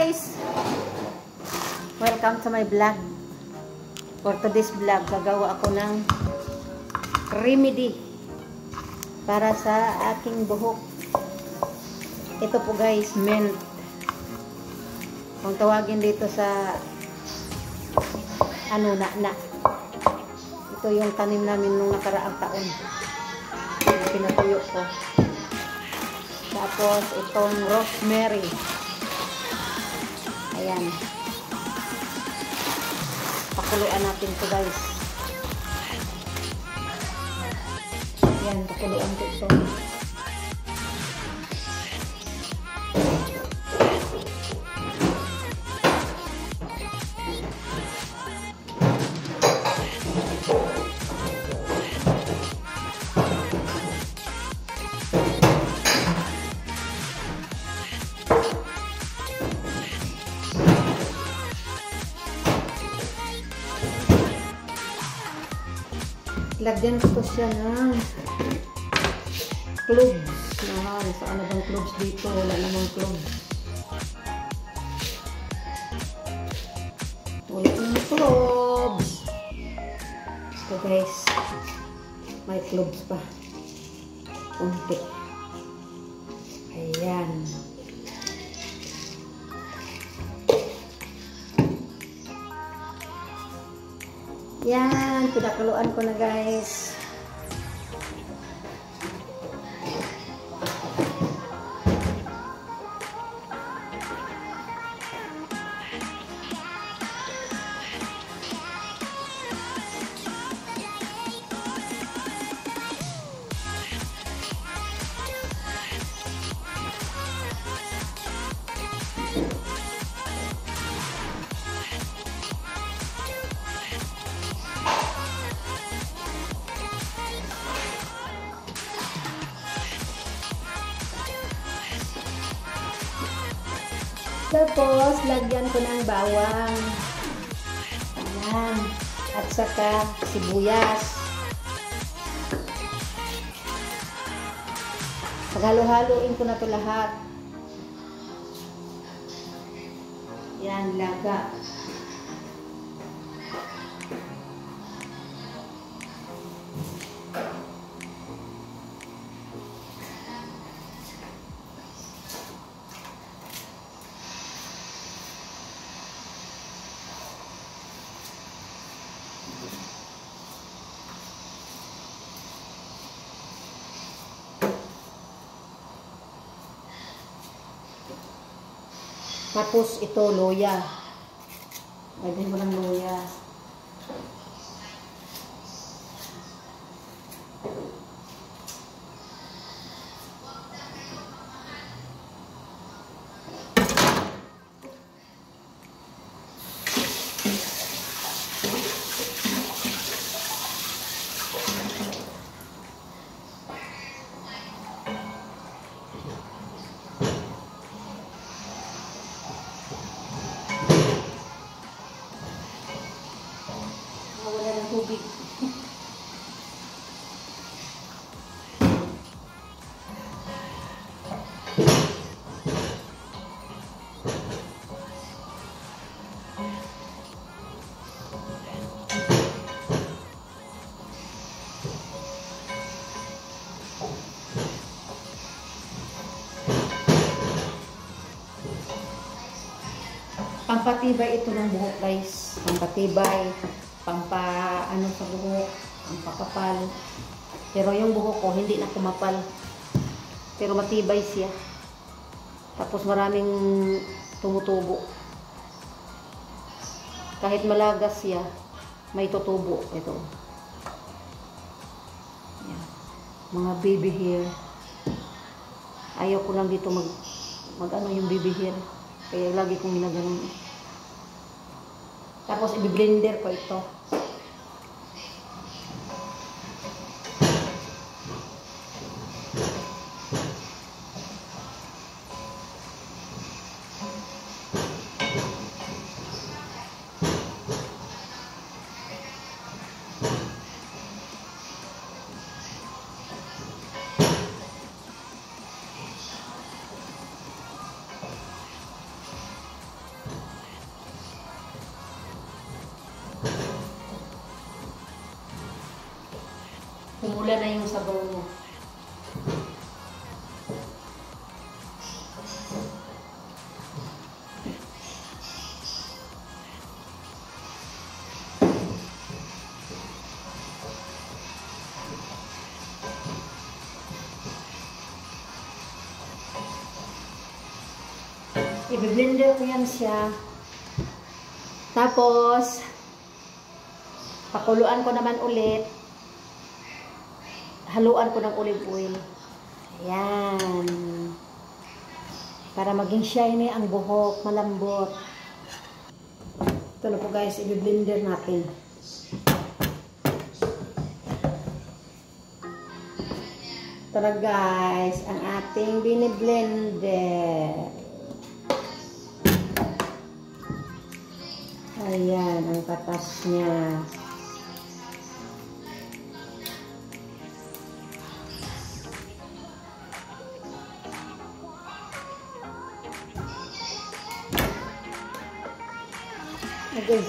guys! Welcome to my vlog. For today's vlog, gagawa ako ng remedy para sa aking buhok. Ito po guys, mint. Kung tawagin dito sa ito yung tanim namin nung nakaraang taon. Pinatuyo ko. Tapos itong rosemary. Ayan. Pakuluan natin ito guys. Ayan, pakuluan ko ito. Lagyan ko siya ng cloves. Saan na bang cloves dito? Wala namang cloves. Wala namang cloves. So guys, may cloves pa. Kunti. Ayan. Yan, pinakuluan ko na guys. Tapos, lagyan ko ng bawang. Ayan. At saka sibuyas. Paghalo-haloin ko na ito lahat. Yan, laga. Tapos ito, loya. Lagyan mo ng loya. Wala ng tubig. Pampatibay ito ng buhok guys. Pampatibay. Ano sa buhok, pampakapal. Pero yung buhok ko hindi na kumapal. Pero matibay siya. Tapos maraming tumutubo. Kahit malagas siya, may tutubo ito. Yan. Mga baby hair. Ayaw ko lang dito mag yung baby hair. Kaya lagi kong ginaganon. Tapos i-blender ko ito. Kumula na yung sabaw mo. I-blender ko yan siya. Tapos, pakuluan ko naman ulit. Haluan ko ng olive oil. Ayan. Para maging shiny ang buhok, malambot. Ito na po guys, i-blender natin. Ito na guys, ang ating biniblender. Ayan, ang katas niya. Okay.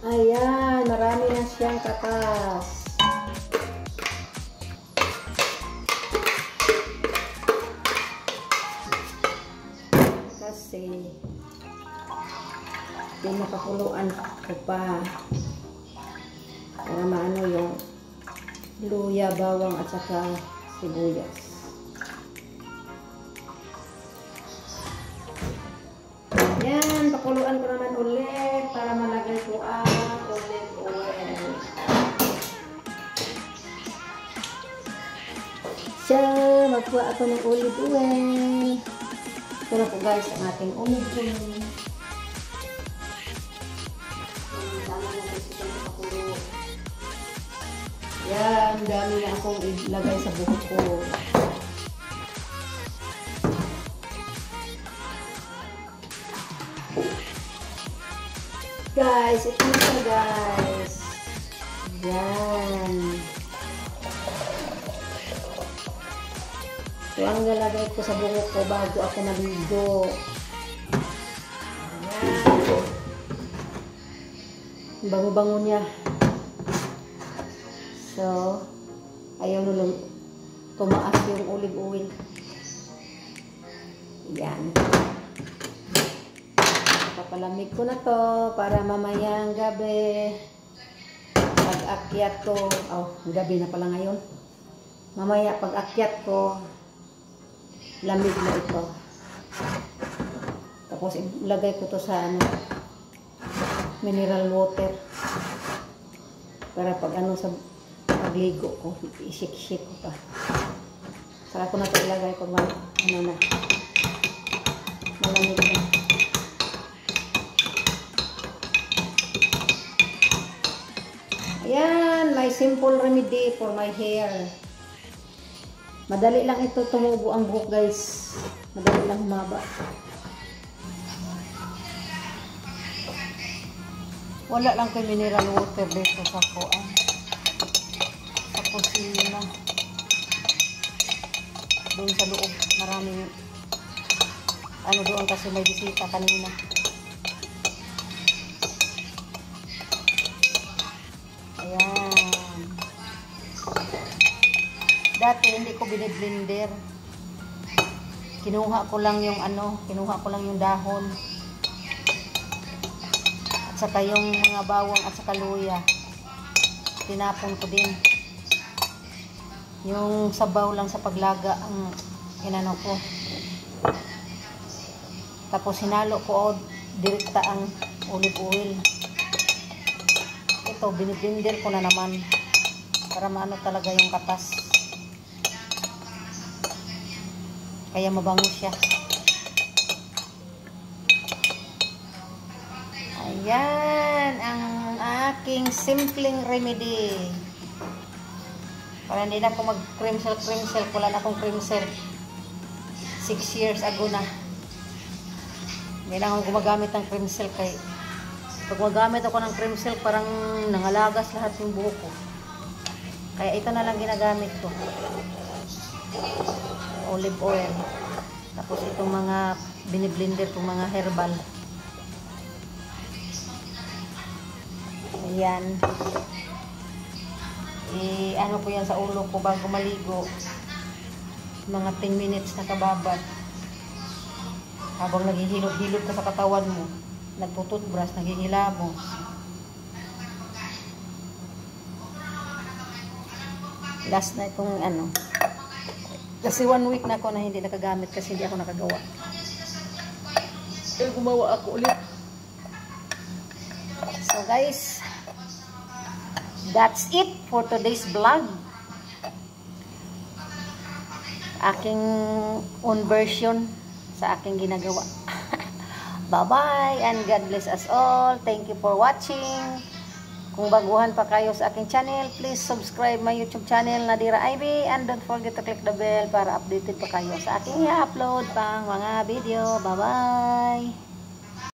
Ayan, marami na siyang katas. Kasi pinapakuluan ko pa para maano yung luya, bawang at saka sibuyas. Yan, pakuluan ko naman ulit para malagay ko ang olive oil. So, magkuha ako ng olive oil. Ito na po guys ang ating olive oil. Tama na kasi ito pakulo. Yan, dami na akong ilagay sa buhok ko. Guys, ito na guys. Yan. Ito ang nalagay ko sa buhok ko bago ako naligo. Yan. Bango-bango niya. So, ayaw nulong tumaas yung olive oil. Yan. Papalamig ko na to para mamayang gabi pag-akyat ko, gabi na pala ngayon, mamaya pag-akyat ko lamig na ito. Tapos ilagay ko to sa mineral water para pag sa pagligo ko, isik-sik ko pa. Saka ko na ito ilagay pag malamig na. Ayan, my simple remedy for my hair. Madali lang ito tumubo ang buhok guys. Madali lang humaba. Wala lang kay mineral water dito sa kuan. Sa kusina. Doon sa loob, maraming doon kasi may bisita kanina. Ayan. Dati hindi ko biniblender. Kinuha ko lang yung dahon. At saka yung mga bawang at saka luya. Tinapon ko din. Yung sabaw lang sa paglaga ang inano ko. Tapos hinalo ko direkta ang olive oil. Ito, biniblender ko na naman. para maano talaga yung katas. Kaya mabango siya. Ayan ang aking simpleng remedy. Para hindi na ako mag-cream cell. Wala na akong cream cell. 6 years ago na. Hindi na ako gumagamit ng cream cell. Kaya pag magamit ako ng cream cell, parang nangalagas lahat yung buhok ko. Kaya ito na lang ginagamit ko. Olive oil. Tapos itong mga biniblender, itong mga herbal. Ayan. Ano ko yan sa ulo ko bago maligo. Mga 10 minutes na kababad. Habang naghihilot-hilot ka sa katawan mo, nagtututbrush, naghihilamos. Last na itong ano. Kasi 1 week na ako na hindi nakagamit kasi hindi ako nakagawa. Kaya gumawa ako ulit. So guys, that's it for today's vlog. Aking own version sa aking ginagawa. Bye-bye and God bless us all. Thank you for watching. Kung baguhan pa kayo sa aking channel, please subscribe my YouTube channel Nadira Ivy and don't forget to click the bell para updated pa kayo sa aking i-upload pang mga video. Bye-bye!